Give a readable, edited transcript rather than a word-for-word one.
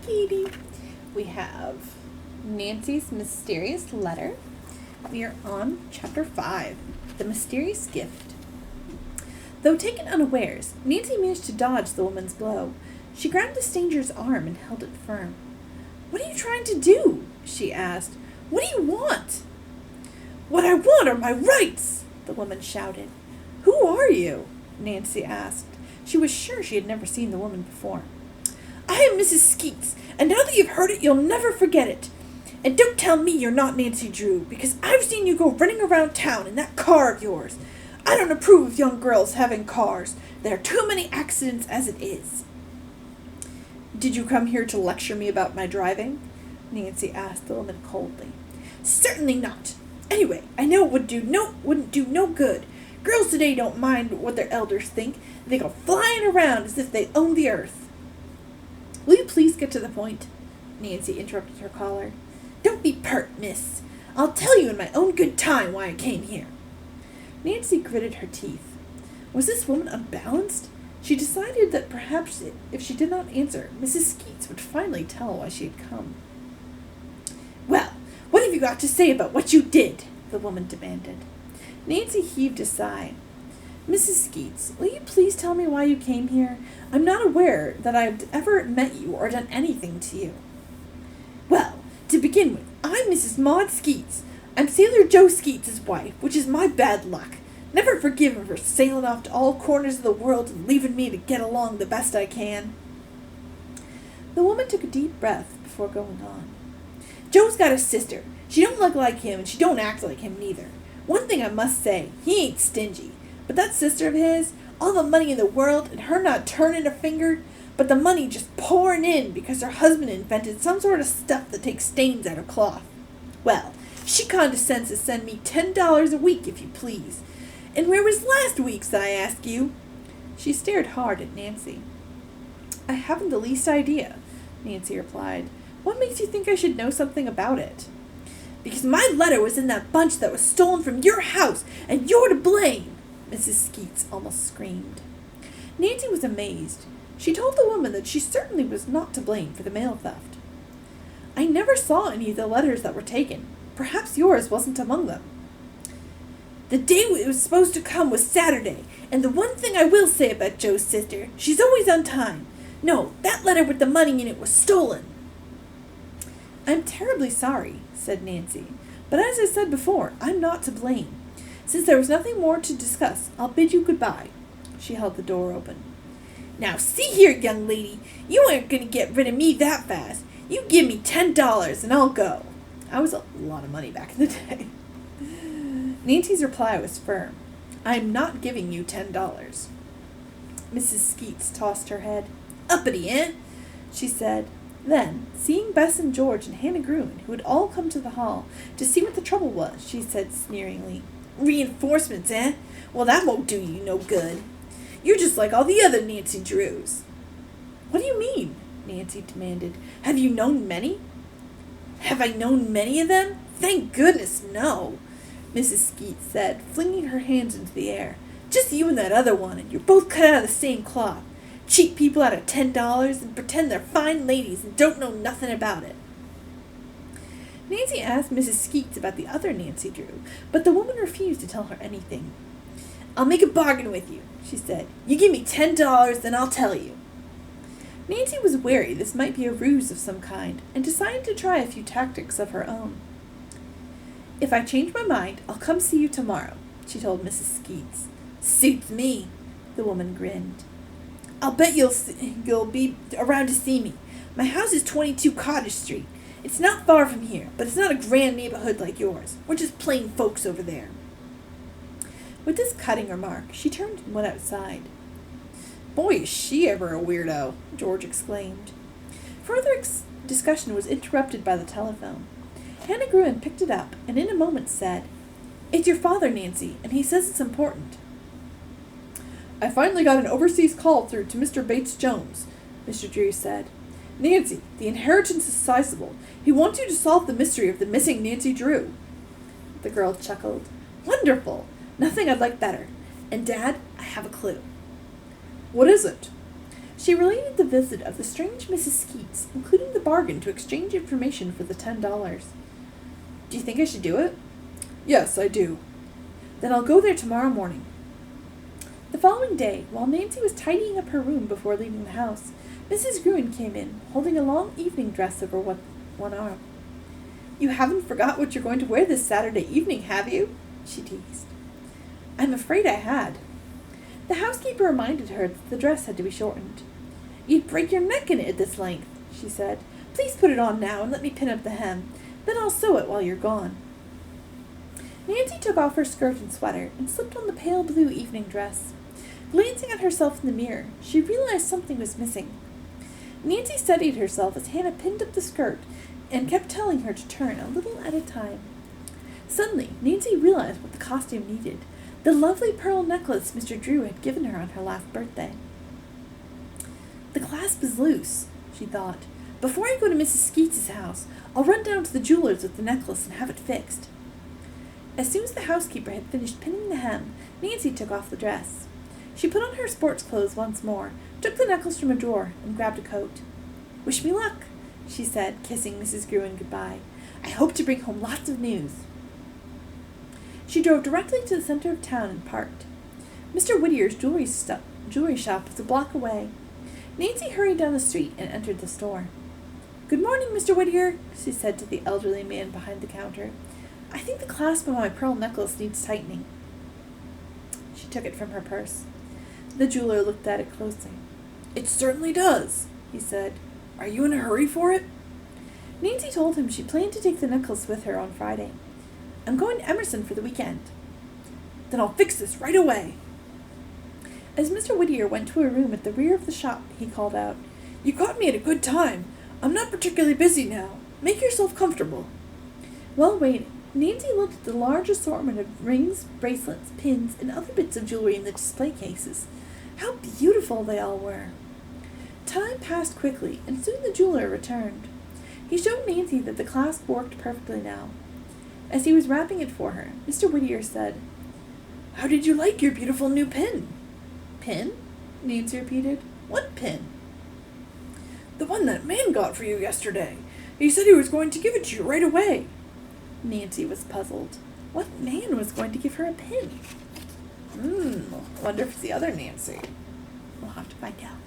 Katie. We have Nancy's Mysterious Letter. We are on Chapter 5, The Mysterious Gift. Though taken unawares, Nancy managed to dodge the woman's blow. She grabbed the stranger's arm and held it firm. "What are you trying to do?" she asked. "What do you want?" "What I want are my rights!" the woman shouted. "Who are you?" Nancy asked. She was sure she had never seen the woman before. "I am Mrs. Skeets, and now that you've heard it, you'll never forget it. And don't tell me you're not Nancy Drew, because I've seen you go running around town in that car of yours. I don't approve of young girls having cars. There are too many accidents as it is." "Did you come here to lecture me about my driving?" Nancy asked the woman coldly. "Certainly not. Anyway, I know it wouldn't do no good. Girls today don't mind what their elders think. They go flying around as if they owned the earth." "Will you please get to the point?" Nancy interrupted her caller. "Don't be pert, miss. I'll tell you in my own good time why I came here." Nancy gritted her teeth. Was this woman unbalanced? She decided that perhaps if she did not answer, Mrs. Skeets would finally tell why she had come. "Well, what have you got to say about what you did?" the woman demanded. Nancy heaved a sigh. "Mrs. Skeets, will you please tell me why you came here? I'm not aware that I've ever met you or done anything to you." "Well, to begin with, I'm Mrs. Maud Skeets. I'm Sailor Joe Skeets' wife, which is my bad luck. Never forgive him for sailing off to all corners of the world and leaving me to get along the best I can." The woman took a deep breath before going on. "Joe's got a sister. She don't look like him, and she don't act like him neither. One thing I must say, he ain't stingy. But that sister of his, all the money in the world, and her not turning a finger, but the money just pouring in because her husband invented some sort of stuff that takes stains out of cloth. Well, she condescends to send me $10 a week, if you please. And where was last week's, I ask you?" She stared hard at Nancy. "I haven't the least idea," Nancy replied. "What makes you think I should know something about it?" "Because my letter was in that bunch that was stolen from your house, and you're to blame," Mrs. Skeets almost screamed. Nancy was amazed. She told the woman that she certainly was not to blame for the mail theft. "I never saw any of the letters that were taken. Perhaps yours wasn't among them." "The day it was supposed to come was Saturday, and the one thing I will say about Joe's sister, she's always on time. No, that letter with the money in it was stolen." "I'm terribly sorry," said Nancy, "but as I said before, I'm not to blame. Since there was nothing more to discuss, I'll bid you goodbye." She held the door open. "Now see here, young lady, you aren't going to get rid of me that fast. You give me $10 and I'll go." That was a lot of money back in the day. Nancy's reply was firm. "I'm not giving you $10. Mrs. Skeets tossed her head. "Uppity, eh?" she said. Then, seeing Bess and George and Hannah Gruen, who had all come to the hall to see what the trouble was, she said sneeringly, "Reinforcements, eh? Well, that won't do you no good. You're just like all the other Nancy Drews." "What do you mean?" Nancy demanded. "Have you known many?" "Have I known many of them? Thank goodness, no," Mrs. Skeets said, flinging her hands into the air. "Just you and that other one, and you're both cut out of the same cloth. Cheat people out of $10 and pretend they're fine ladies and don't know nothing about it." Nancy asked Mrs. Skeets about the other Nancy Drew, but the woman refused to tell her anything. "I'll make a bargain with you," she said. "You give me $10, then I'll tell you." Nancy was wary this might be a ruse of some kind, and decided to try a few tactics of her own. "If I change my mind, I'll come see you tomorrow," she told Mrs. Skeets. "Suits me," the woman grinned. "I'll bet you'll be around to see me. My house is 22 Cottage Street. It's not far from here, but it's not a grand neighborhood like yours. We're just plain folks over there." With this cutting remark, she turned and went outside. "Boy, is she ever a weirdo," George exclaimed. Further discussion was interrupted by the telephone. Hannah Gruen picked it up, and in a moment said, "It's your father, Nancy, and he says it's important." "I finally got an overseas call through to Mr. Bates-Jones," Mr. Drew said. "Nancy, the inheritance is sizable. He wants you to solve the mystery of the missing Nancy Drew." The girl chuckled. "Wonderful! Nothing I'd like better. And, Dad, I have a clue." "What is it?" She She related the visit of the strange Mrs. Skeets, including the bargain to exchange information for the $10. Do you think I should do it? Yes, I do. Then I'll go there tomorrow morning. The following day, while Nancy was tidying up her room before leaving the house, Mrs. Gruen came in, holding a long evening dress over one arm. You haven't forgot what you're going to wear this Saturday evening, have you? She teased. I'm afraid I had. The housekeeper reminded her that the dress had to be shortened. You'd break your neck in it at this length, she said. Please put it on now and let me pin up the hem. Then I'll sew it while you're gone. Nancy took off her skirt and sweater and slipped on the pale blue evening dress. Glancing at herself in the mirror, she realized something was missing. Nancy steadied herself as Hannah pinned up the skirt and kept telling her to turn a little at a time. Suddenly, Nancy realized what the costume needed, the lovely pearl necklace Mr. Drew had given her on her last birthday. The clasp is loose, she thought. Before I go to Mrs. Skeets' house, I'll run down to the jeweler's with the necklace and have it fixed. As soon as the housekeeper had finished pinning the hem, Nancy took off the dress. She put on her sports clothes once more, took the necklace from a drawer, and grabbed a coat. Wish me luck, she said, kissing Mrs. Gruen goodbye. I hope to bring home lots of news. She drove directly to the center of town and parked. Mr. Whittier's jewelry shop was a block away. Nancy hurried down the street and entered the store. Good morning, Mr. Whittier, she said to the elderly man behind the counter. I think the clasp on my pearl necklace needs tightening. She took it from her purse. The jeweler looked at it closely. It certainly does, he said. Are you in a hurry for it? Nancy told him she planned to take the necklace with her on Friday. I'm going to Emerson for the weekend. Then I'll fix this right away. As Mr. Whittier went to a room at the rear of the shop, he called out, You caught me at a good time. I'm not particularly busy now. Make yourself comfortable. While waiting, Nancy looked at the large assortment of rings, bracelets, pins, and other bits of jewelry in the display cases. How beautiful they all were. Time passed quickly, and soon the jeweler returned. He showed Nancy that the clasp worked perfectly now. As he was wrapping it for her, Mr. Whittier said, How did you like your beautiful new pin? Pin? Nancy repeated. What pin? The one that man got for you yesterday. He said he was going to give it to you right away. Nancy was puzzled. What man was going to give her a pin? Wonder if it's the other Nancy. We'll have to find out.